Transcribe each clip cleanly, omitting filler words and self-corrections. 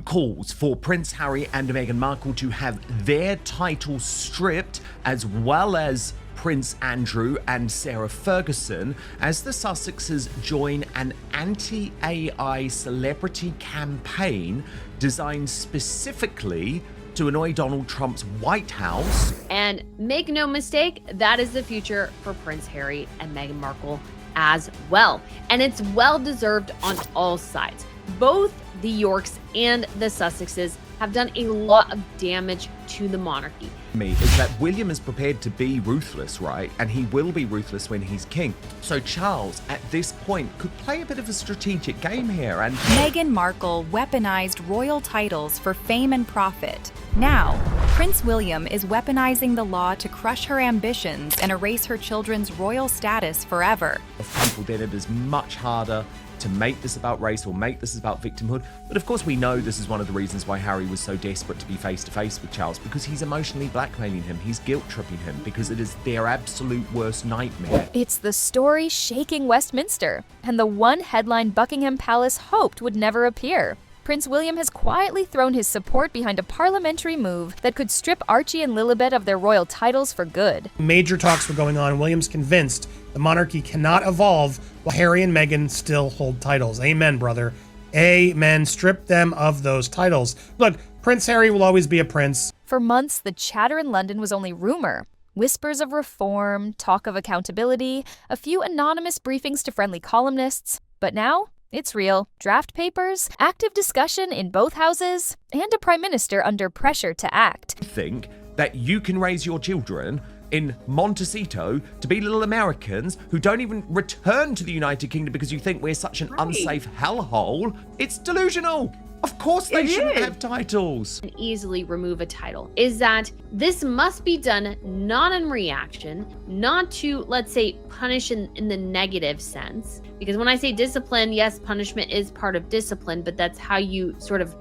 who calls for Prince Harry and Meghan Markle to have their titles stripped, as well as Prince Andrew and Sarah Ferguson, as the Sussexes join an anti-AI celebrity campaign designed specifically to annoy Donald Trump's White House. And make no mistake, that is the future for Prince Harry and Meghan Markle as well. And it's well-deserved on all sides. Both the Yorks and the Sussexes have done a lot of damage to the monarchy. Is that William is prepared to be ruthless, right? And he will be ruthless when he's king. So Charles, at this point, could play a bit of a strategic game here. And Meghan Markle weaponized royal titles for fame and profit. Now, Prince William is weaponizing the law to crush her ambitions and erase her children's royal status forever. People, then it is much harder to make this about race or make this about victimhood. But of course we know this is one of the reasons why Harry was so desperate to be face to face with Charles, because he's emotionally blackmailing him, he's guilt tripping him, because it is their absolute worst nightmare. It's the story shaking Westminster, and the one headline Buckingham Palace hoped would never appear. Prince William has quietly thrown his support behind a parliamentary move that could strip Archie and Lilibet of their royal titles for good. Major talks were going on. William's convinced the monarchy cannot evolve while Harry and Meghan still hold titles. Amen, brother. Amen. Strip them of those titles. Look, Prince Harry will always be a prince. For months, the chatter in London was only rumor. Whispers of reform, talk of accountability, a few anonymous briefings to friendly columnists. But now, it's real. Draft papers, active discussion in both houses, and a prime minister under pressure to act. Think that you can raise your children in Montecito to be little Americans who don't even return to the United Kingdom because you think we're such an unsafe hellhole. It's delusional. Of course they shouldn't have titles. And easily remove a title is that this must be done not in reaction, not to, let's say, punish in the negative sense. Because when I say discipline, yes, punishment is part of discipline, but that's how you sort of,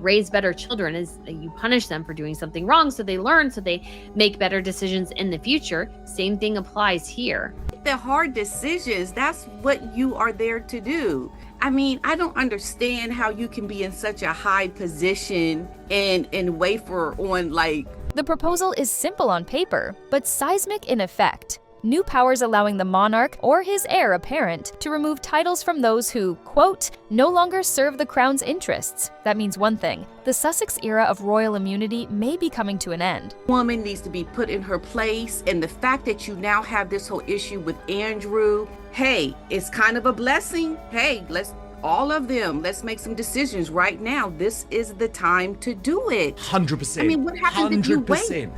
raise better children, is that you punish them for doing something wrong so they learn, so they make better decisions in the future. Same thing applies here. The hard decisions, that's what you are there to do. I mean, I don't understand how you can be in such a high position and wafer on like... The proposal is simple on paper, but seismic in effect. New powers allowing the monarch or his heir apparent to remove titles from those who, quote, no longer serve the crown's interests. That means one thing: the Sussex era of royal immunity may be coming to an end. Woman needs to be put in her place, and the fact that you now have this whole issue with Andrew, hey, it's kind of a blessing. Hey, all of them, let's make some decisions right now. This is the time to do it. 100%. I mean, what happens if you wait?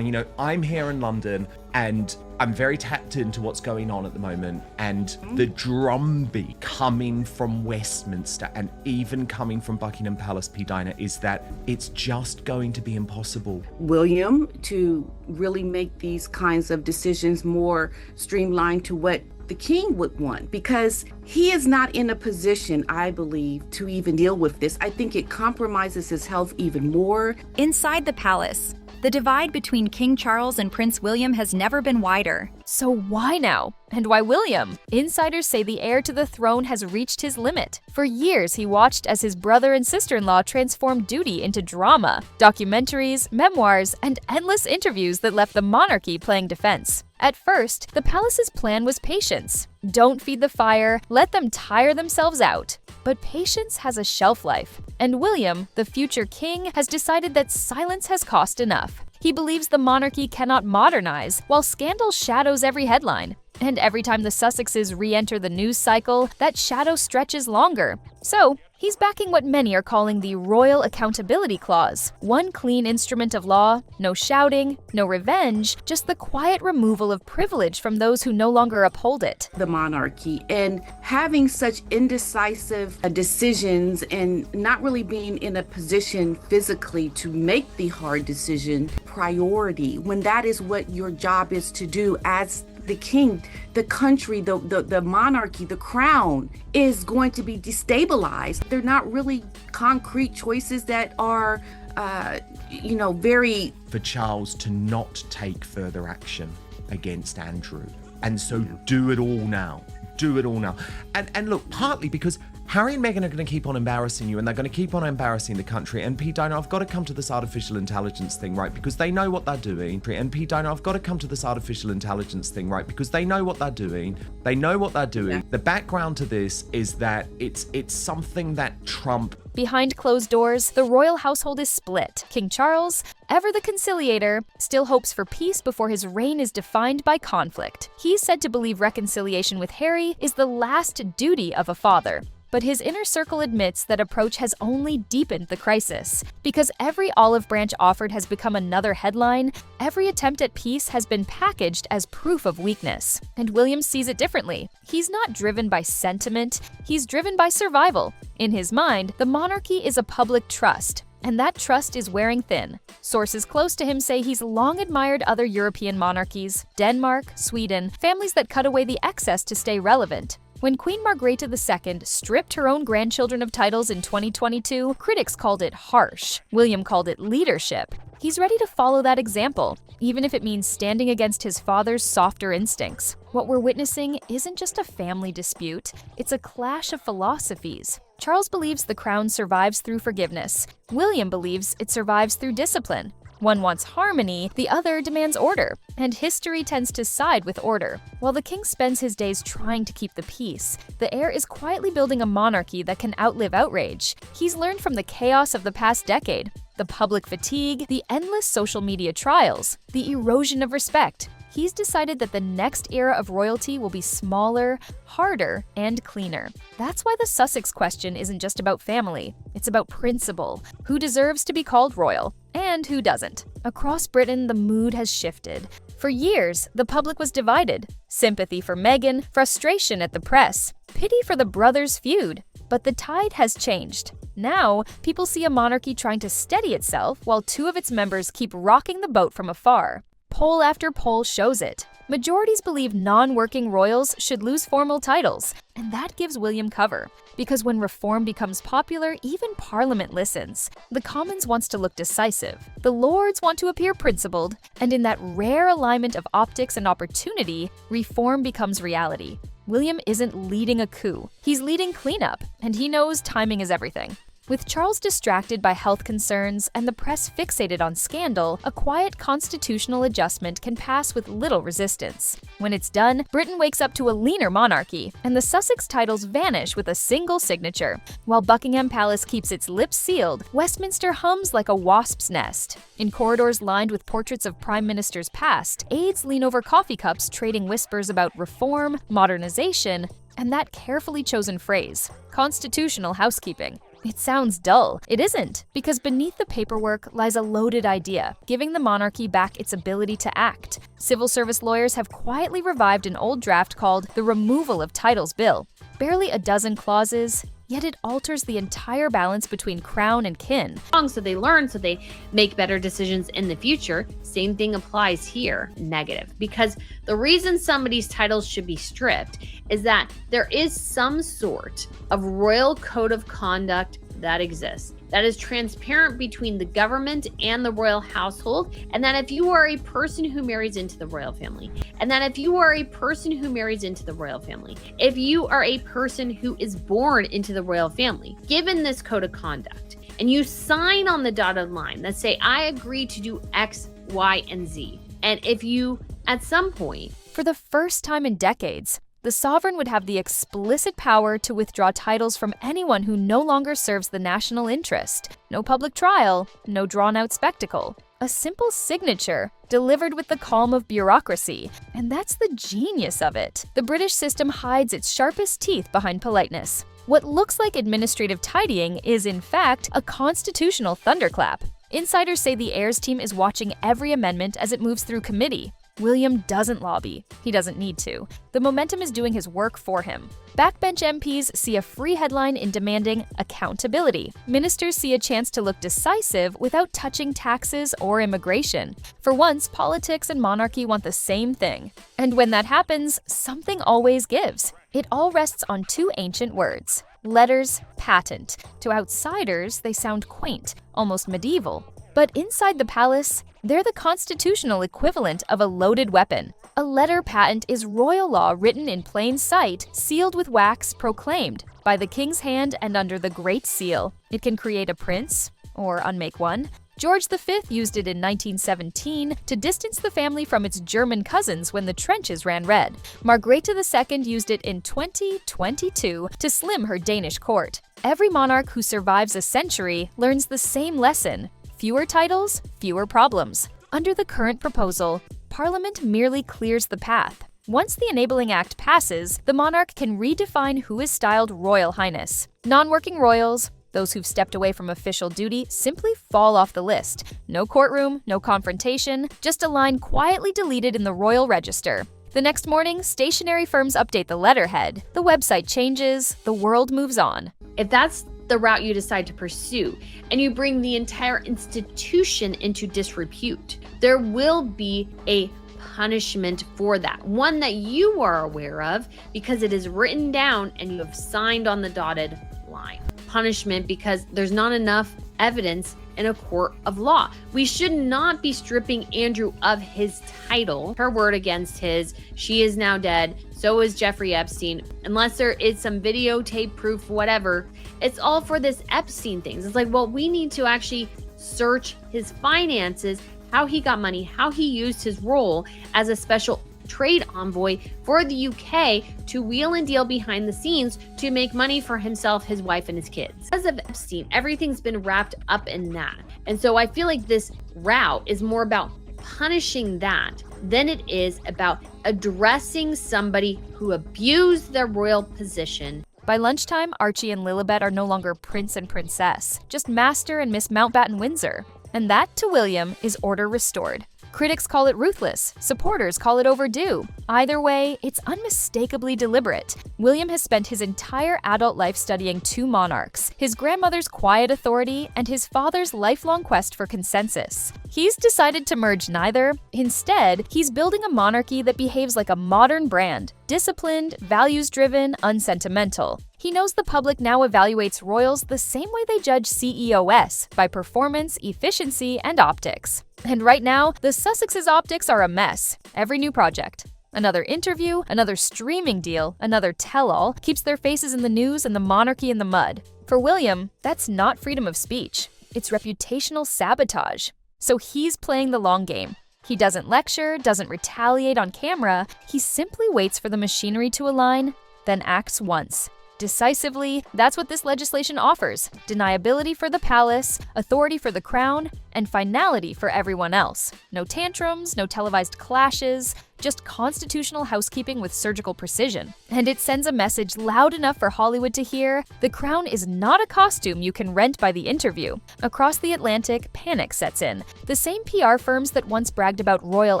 I'm here in London and I'm very tapped into what's going on at the moment, and the drumbeat coming from Westminster and even coming from Buckingham Palace, P-Dina, is that it's just going to be impossible. William, to really make these kinds of decisions more streamlined to what the king would want, because he is not in a position, I believe, to even deal with this. I think it compromises his health even more. Inside the palace, the divide between King Charles and Prince William has never been wider. So why now? And why William? Insiders say the heir to the throne has reached his limit. For years, he watched as his brother and sister-in-law transformed duty into drama, documentaries, memoirs, and endless interviews that left the monarchy playing defense. At first, the palace's plan was patience. Don't feed the fire, let them tire themselves out. But patience has a shelf life, and William, the future king, has decided that silence has cost enough. He believes the monarchy cannot modernize, while scandal shadows every headline. And every time the Sussexes re-enter the news cycle, that shadow stretches longer. So, he's backing what many are calling the Royal Accountability Clause. One clean instrument of law, no shouting, no revenge, just the quiet removal of privilege from those who no longer uphold it. The monarchy, and having such indecisive decisions and not really being in a position physically to make the hard decision priority, when that is what your job is to do as the king, the country, the monarchy, the crown is going to be destabilized. They're not really concrete choices that are, very... For Charles to not take further action against Andrew. And so do it all now. Do it all now. And look, partly because Harry and Meghan are going to keep on embarrassing you, and they're going to keep on embarrassing the country. And P-Dina, I've got to come to this artificial intelligence thing, right? Because they know what they're doing. And P-Dina, I've got to come to this artificial intelligence thing, right? Because they know what they're doing. They know what they're doing. The background to this is that it's something that Trump... Behind closed doors, the royal household is split. King Charles, ever the conciliator, still hopes for peace before his reign is defined by conflict. He's said to believe reconciliation with Harry is the last duty of a father. But his inner circle admits that approach has only deepened the crisis. Because every olive branch offered has become another headline, every attempt at peace has been packaged as proof of weakness. And William sees it differently. He's not driven by sentiment, he's driven by survival. In his mind, the monarchy is a public trust, and that trust is wearing thin. Sources close to him say he's long admired other European monarchies, Denmark, Sweden, families that cut away the excess to stay relevant. When Queen Margrethe II stripped her own grandchildren of titles in 2022, critics called it harsh. William called it leadership. He's ready to follow that example, even if it means standing against his father's softer instincts. What we're witnessing isn't just a family dispute, it's a clash of philosophies. Charles believes the crown survives through forgiveness. William believes it survives through discipline. One wants harmony, the other demands order, and history tends to side with order. While the king spends his days trying to keep the peace, the heir is quietly building a monarchy that can outlive outrage. He's learned from the chaos of the past decade, the public fatigue, the endless social media trials, the erosion of respect. He's decided that the next era of royalty will be smaller, harder, and cleaner. That's why the Sussex question isn't just about family, it's about principle. Who deserves to be called royal, and who doesn't? Across Britain, the mood has shifted. For years, the public was divided. Sympathy for Meghan, frustration at the press, pity for the brothers' feud. But the tide has changed. Now, people see a monarchy trying to steady itself while two of its members keep rocking the boat from afar. Poll after poll shows it. Majorities believe non-working royals should lose formal titles, and that gives William cover. Because when reform becomes popular, even Parliament listens. The Commons wants to look decisive, the Lords want to appear principled, and in that rare alignment of optics and opportunity, reform becomes reality. William isn't leading a coup, he's leading cleanup, and he knows timing is everything. With Charles distracted by health concerns and the press fixated on scandal, a quiet constitutional adjustment can pass with little resistance. When it's done, Britain wakes up to a leaner monarchy, and the Sussex titles vanish with a single signature. While Buckingham Palace keeps its lips sealed, Westminster hums like a wasp's nest. In corridors lined with portraits of prime ministers past, aides lean over coffee cups trading whispers about reform, modernization, and that carefully chosen phrase, constitutional housekeeping. It sounds dull. It isn't, because beneath the paperwork lies a loaded idea, giving the monarchy back its ability to act. Civil service lawyers have quietly revived an old draft called the Removal of Titles Bill. Barely a dozen clauses, yet it alters the entire balance between crown and kin. So they learn, so they make better decisions in the future. Same thing applies here, negative. Because the reason somebody's titles should be stripped is that there is some sort of royal code of conduct that exists that is transparent between the government and the royal household, and that if you are a person who marries into the royal family, and that if you are a person who marries into the royal family, if you are a person who is born into the royal family, given this code of conduct, and you sign on the dotted line that say, I agree to do X, Y, and Z, and if you, at some point, for the first time in decades, the sovereign would have the explicit power to withdraw titles from anyone who no longer serves the national interest. No public trial, no drawn-out spectacle. A simple signature, delivered with the calm of bureaucracy. And that's the genius of it. The British system hides its sharpest teeth behind politeness. What looks like administrative tidying is, in fact, a constitutional thunderclap. Insiders say the heirs team is watching every amendment as it moves through committee. William doesn't lobby. He doesn't need to. The momentum is doing his work for him. Backbench MPs see a free headline in demanding accountability. Ministers see a chance to look decisive without touching taxes or immigration. For once, politics and monarchy want the same thing. And when that happens, something always gives. It all rests on two ancient words. Letters patent. To outsiders, they sound quaint, almost medieval. But inside the palace, they're the constitutional equivalent of a loaded weapon. A letter patent is royal law written in plain sight, sealed with wax, proclaimed by the king's hand and under the Great Seal. It can create a prince, or unmake one. George V used it in 1917 to distance the family from its German cousins when the trenches ran red. Margrethe II used it in 2022 to slim her Danish court. Every monarch who survives a century learns the same lesson: fewer titles, fewer problems. Under the current proposal, Parliament merely clears the path. Once the Enabling Act passes, the monarch can redefine who is styled Royal Highness. Non-working royals, those who've stepped away from official duty, simply fall off the list. No courtroom, no confrontation, just a line quietly deleted in the Royal Register. The next morning, stationery firms update the letterhead. The website changes, the world moves on. If that's the route you decide to pursue, and you bring the entire institution into disrepute, there will be a punishment for that, one that you are aware of because it is written down and you have signed on the dotted line. Punishment because there's not enough evidence in a court of law. We should not be stripping Andrew of his title. Her word against his. She is now dead. So is Jeffrey Epstein. Unless there is some videotape proof, whatever. It's all for this Epstein things. It's like, well, we need to actually search his finances, how he got money, how he used his role as a special trade envoy for the UK to wheel and deal behind the scenes to make money for himself, his wife, and his kids. Because of Epstein, everything's been wrapped up in that. And so I feel like this route is more about punishing that than it is about addressing somebody who abused their royal position. By lunchtime, Archie and Lilibet are no longer prince and princess, just Master and Miss Mountbatten Windsor. And that, to William, is order restored. Critics call it ruthless, supporters call it overdue. Either way, it's unmistakably deliberate. William has spent his entire adult life studying two monarchs, his grandmother's quiet authority and his father's lifelong quest for consensus. He's decided to merge neither. Instead, he's building a monarchy that behaves like a modern brand, disciplined, values-driven, unsentimental. He knows the public now evaluates royals the same way they judge CEOs, by performance, efficiency, and optics. And right now, the Sussexes' optics are a mess. Every new project, another interview, another streaming deal, another tell-all keeps their faces in the news and the monarchy in the mud. For William, that's not freedom of speech. It's reputational sabotage. So he's playing the long game. He doesn't lecture, doesn't retaliate on camera. He simply waits for the machinery to align, then acts once. Decisively, that's what this legislation offers: deniability for the palace, authority for the crown, and finality for everyone else. No tantrums, no televised clashes, just constitutional housekeeping with surgical precision. And it sends a message loud enough for Hollywood to hear: the crown is not a costume you can rent by the interview. Across the Atlantic, panic sets in. The same PR firms that once bragged about royal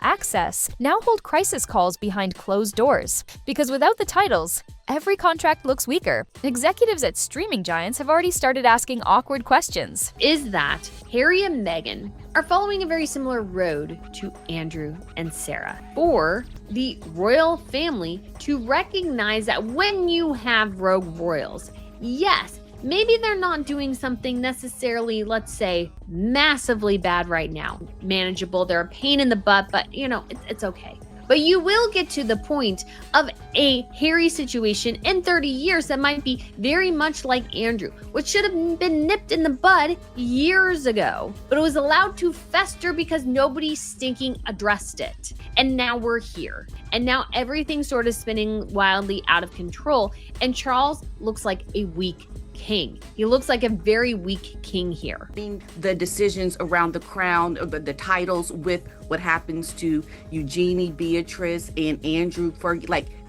access now hold crisis calls behind closed doors. Because without the titles, every contract looks weaker. Executives at streaming giants have already started asking awkward questions. Is that Harry and Meghan are following a very similar road to Andrew and Sarah, for the royal family to recognize that when you have rogue royals, yes, maybe they're not doing something necessarily, let's say, massively bad right now. Manageable, they're a pain in the butt, but you know, it's okay. But you will get to the point of a Harry situation in 30 years that might be very much like Andrew, which should have been nipped in the bud years ago. But it was allowed to fester because nobody stinking addressed it. And now we're here. And now everything's sort of spinning wildly out of control. And Charles looks like a weak king. He looks like a very weak king here. The decisions around the crown, the titles with what happens to Eugenie, Beatrice, and Andrew,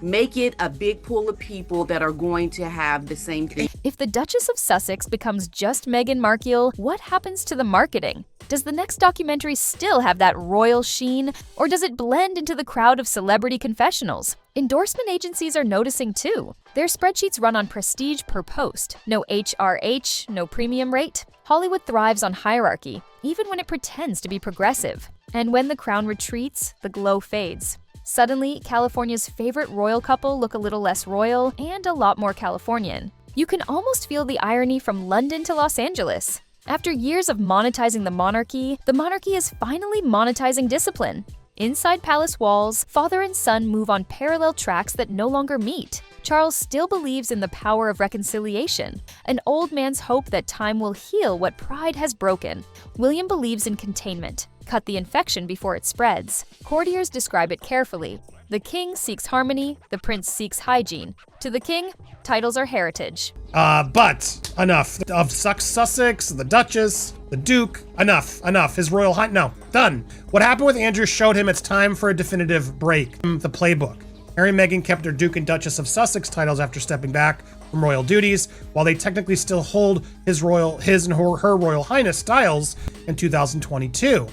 make it a big pool of people that are going to have the same thing. If the Duchess of Sussex becomes just Meghan Markle, what happens to the marketing? Does the next documentary still have that royal sheen, or does it blend into the crowd of celebrity confessionals? Endorsement agencies are noticing too. Their spreadsheets run on prestige per post. No HRH, no premium rate. Hollywood thrives on hierarchy, even when it pretends to be progressive. And when the crown retreats, the glow fades. Suddenly, California's favorite royal couple look a little less royal and a lot more Californian. You can almost feel the irony from London to Los Angeles. After years of monetizing the monarchy is finally monetizing discipline. Inside palace walls, father and son move on parallel tracks that no longer meet. Charles still believes in the power of reconciliation, an old man's hope that time will heal what pride has broken. William believes in containment, cut the infection before it spreads. Courtiers describe it carefully. The king seeks harmony, the prince seeks hygiene. To the king, titles are heritage. But enough of Sussex, the Duchess, the Duke. Enough. His Royal Highness. No, done. What happened with Andrew showed him it's time for a definitive break. The playbook. Harry and Meghan kept their Duke and Duchess of Sussex titles after stepping back from royal duties, while they technically still hold his and her Royal Highness styles in 2022.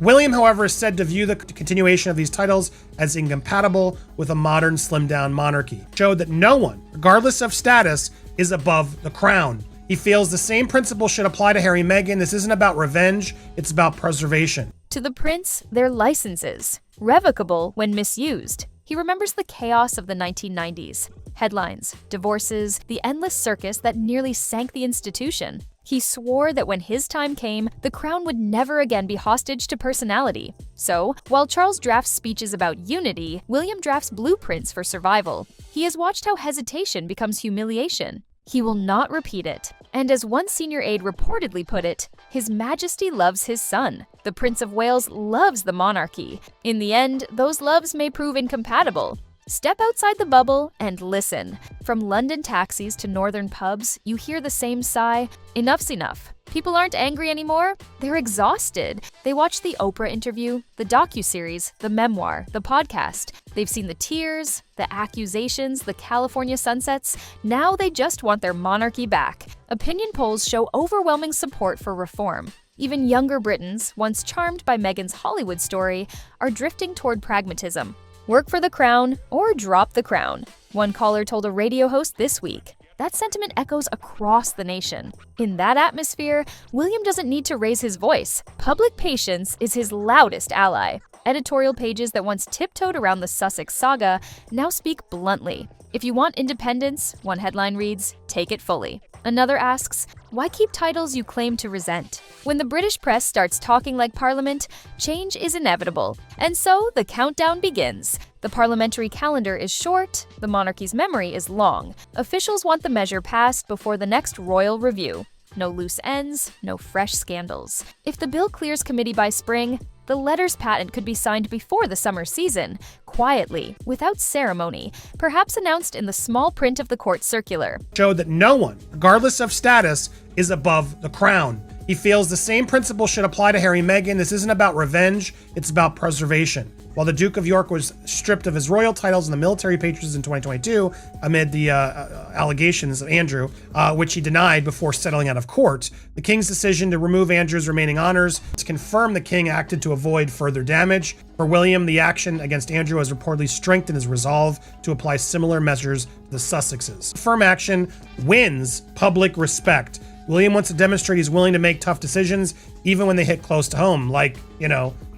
William, however, is said to view the continuation of these titles as incompatible with a modern slimmed-down monarchy. Showed that no one, regardless of status, is above the crown. He feels the same principle should apply to Harry and Meghan. This isn't about revenge, it's about preservation. To the prince, their licenses, revocable when misused. He remembers the chaos of the 1990s. Headlines, divorces, the endless circus that nearly sank the institution. He swore that when his time came, the crown would never again be hostage to personality. So, while Charles drafts speeches about unity, William drafts blueprints for survival. He has watched how hesitation becomes humiliation. He will not repeat it. And as one senior aide reportedly put it, His Majesty loves his son. The Prince of Wales loves the monarchy. In the end, those loves may prove incompatible. Step outside the bubble and listen. From London taxis to northern pubs, you hear the same sigh, enough's enough. People aren't angry anymore, they're exhausted. They watch the Oprah interview, the docuseries, the memoir, the podcast. They've seen the tears, the accusations, the California sunsets. Now they just want their monarchy back. Opinion polls show overwhelming support for reform. Even younger Britons, once charmed by Meghan's Hollywood story, are drifting toward pragmatism. Work for the crown or drop the crown. One caller told a radio host this week. That sentiment echoes across the nation. In that atmosphere, William doesn't need to raise his voice. Public patience is his loudest ally. Editorial pages that once tiptoed around the Sussex saga now speak bluntly. If you want independence, one headline reads, take it fully. Another asks, why keep titles you claim to resent? When the British press starts talking like Parliament, change is inevitable. And so the countdown begins. The parliamentary calendar is short, the monarchy's memory is long. Officials want the measure passed before the next royal review. No loose ends, no fresh scandals. If the bill clears committee by spring, the letters patent could be signed before the summer season, quietly, without ceremony, perhaps announced in the small print of the court circular. Showed that no one, regardless of status, is above the crown. He feels the same principle should apply to Harry and Meghan. This isn't about revenge, it's about preservation. While the Duke of York was stripped of his royal titles and the military patronage in 2022 amid the allegations of Andrew, which he denied before settling out of court, the king's decision to remove Andrew's remaining honors to confirm the king acted to avoid further damage. For William, the action against Andrew has reportedly strengthened his resolve to apply similar measures to the Sussexes. Firm action wins public respect. William wants to demonstrate he's willing to make tough decisions, even when they hit close to home, like,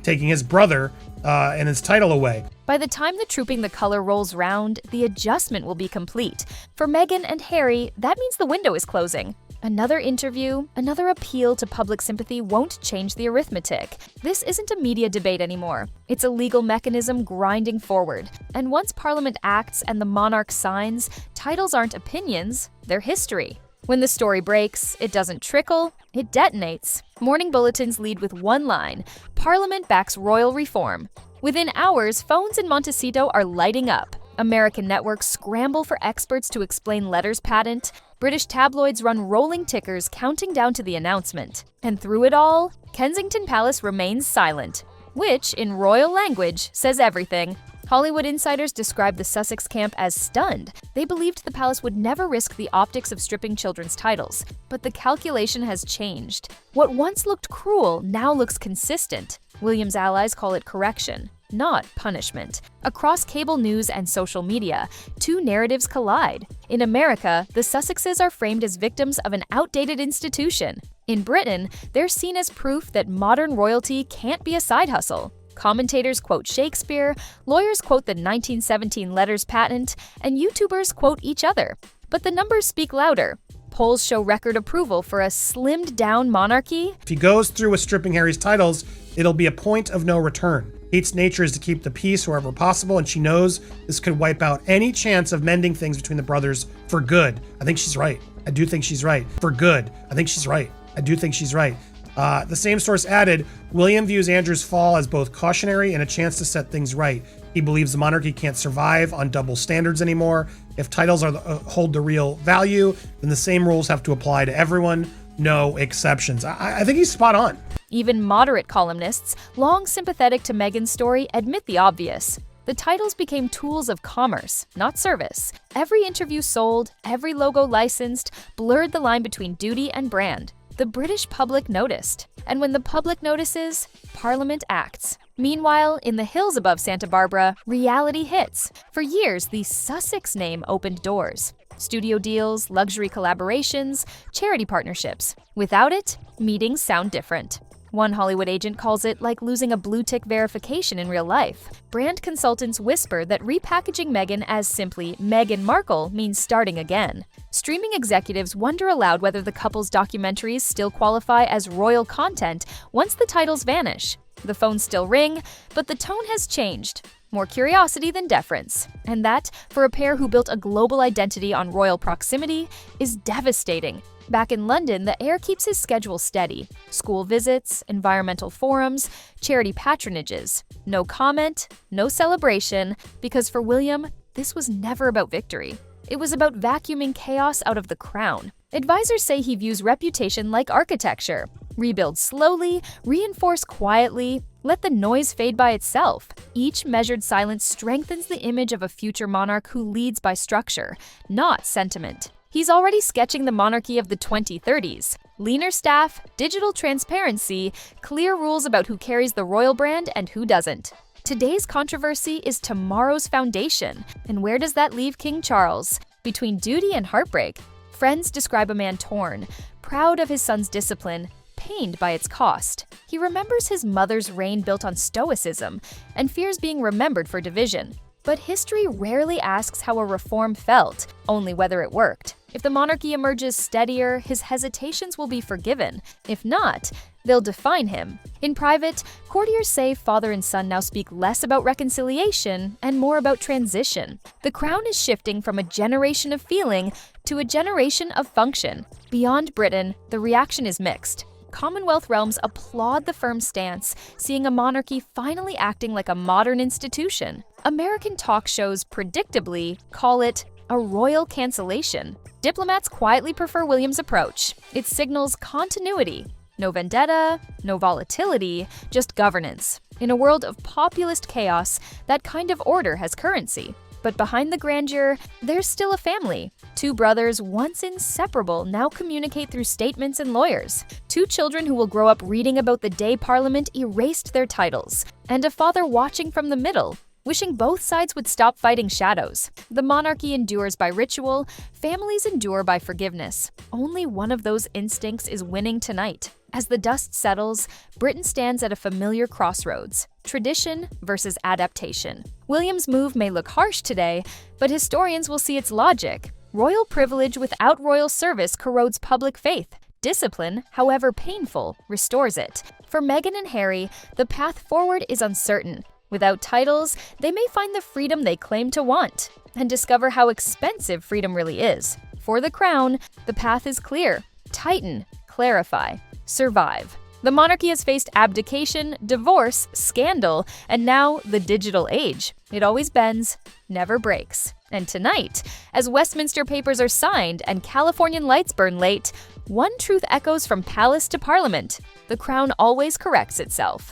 taking his brother and his title away. By the time the Trooping the Color rolls round, the adjustment will be complete. For Meghan and Harry, that means the window is closing. Another interview, another appeal to public sympathy won't change the arithmetic. This isn't a media debate anymore. It's a legal mechanism grinding forward. And once Parliament acts and the monarch signs, titles aren't opinions, they're history. When the story breaks, it doesn't trickle, it detonates. Morning bulletins lead with one line, Parliament backs royal reform. Within hours, phones in Montecito are lighting up. American networks scramble for experts to explain letters patent. British tabloids run rolling tickers counting down to the announcement. And through it all, Kensington Palace remains silent, which, in royal language, says everything. Hollywood insiders described the Sussex camp as stunned. They believed the palace would never risk the optics of stripping children's titles. But the calculation has changed. What once looked cruel now looks consistent. William's allies call it correction, not punishment. Across cable news and social media, two narratives collide. In America, the Sussexes are framed as victims of an outdated institution. In Britain, they're seen as proof that modern royalty can't be a side hustle. Commentators quote Shakespeare, lawyers quote the 1917 letters patent, and YouTubers quote each other. But the numbers speak louder. Polls show record approval for a slimmed-down monarchy. If he goes through with stripping Harry's titles, it'll be a point of no return. Kate's nature is to keep the peace wherever possible, and she knows this could wipe out any chance of mending things between the brothers for good. I think she's right. I do think she's right. For good. I think she's right. I do think she's right. The same source added, William views Andrew's fall as both cautionary and a chance to set things right. He believes the monarchy can't survive on double standards anymore. If titles hold the real value, then the same rules have to apply to everyone, no exceptions. I think he's spot on. Even moderate columnists, long sympathetic to Meghan's story, admit the obvious. The titles became tools of commerce, not service. Every interview sold, every logo licensed, blurred the line between duty and brand. The British public noticed. And when the public notices, Parliament acts. Meanwhile, in the hills above Santa Barbara, reality hits. For years, the Sussex name opened doors. Studio deals, luxury collaborations, charity partnerships. Without it, meetings sound different. One Hollywood agent calls it like losing a blue tick verification in real life. Brand consultants whisper that repackaging Meghan as simply Meghan Markle means starting again. Streaming executives wonder aloud whether the couple's documentaries still qualify as royal content once the titles vanish. The phones still ring, but the tone has changed. More curiosity than deference. And that, for a pair who built a global identity on royal proximity, is devastating. Back in London, the heir keeps his schedule steady. School visits, environmental forums, charity patronages. No comment, no celebration, because for William, this was never about victory. It was about vacuuming chaos out of the crown. Advisors say he views reputation like architecture. Rebuild slowly, reinforce quietly, let the noise fade by itself. Each measured silence strengthens the image of a future monarch who leads by structure, not sentiment. He's already sketching the monarchy of the 2030s. Leaner staff, digital transparency, clear rules about who carries the royal brand and who doesn't. Today's controversy is tomorrow's foundation. And where does that leave King Charles? Between duty and heartbreak. Friends describe a man torn, proud of his son's discipline, pained by its cost. He remembers his mother's reign built on stoicism and fears being remembered for division. But history rarely asks how a reform felt, only whether it worked. If the monarchy emerges steadier, his hesitations will be forgiven. If not, they'll define him. In private, courtiers say father and son now speak less about reconciliation and more about transition. The crown is shifting from a generation of feeling to a generation of function. Beyond Britain, the reaction is mixed. Commonwealth realms applaud the firm stance, seeing a monarchy finally acting like a modern institution. American talk shows predictably call it a royal cancellation. Diplomats quietly prefer William's approach. It signals continuity. No vendetta, no volatility, just governance. In a world of populist chaos, that kind of order has currency. But behind the grandeur, there's still a family. Two brothers, once inseparable, now communicate through statements and lawyers. Two children who will grow up reading about the day Parliament erased their titles. And a father watching from the middle, wishing both sides would stop fighting shadows. The monarchy endures by ritual, families endure by forgiveness. Only one of those instincts is winning tonight. As the dust settles, Britain stands at a familiar crossroads: tradition versus adaptation. William's move may look harsh today, but historians will see its logic. Royal privilege without royal service corrodes public faith. Discipline, however painful, restores it. For Meghan and Harry, the path forward is uncertain. Without titles, they may find the freedom they claim to want and discover how expensive freedom really is. For the crown, the path is clear: tighten, clarify, survive. The monarchy has faced abdication, divorce, scandal, and now the digital age. It always bends, never breaks. And tonight, as Westminster papers are signed and Californian lights burn late, one truth echoes from palace to parliament: the crown always corrects itself.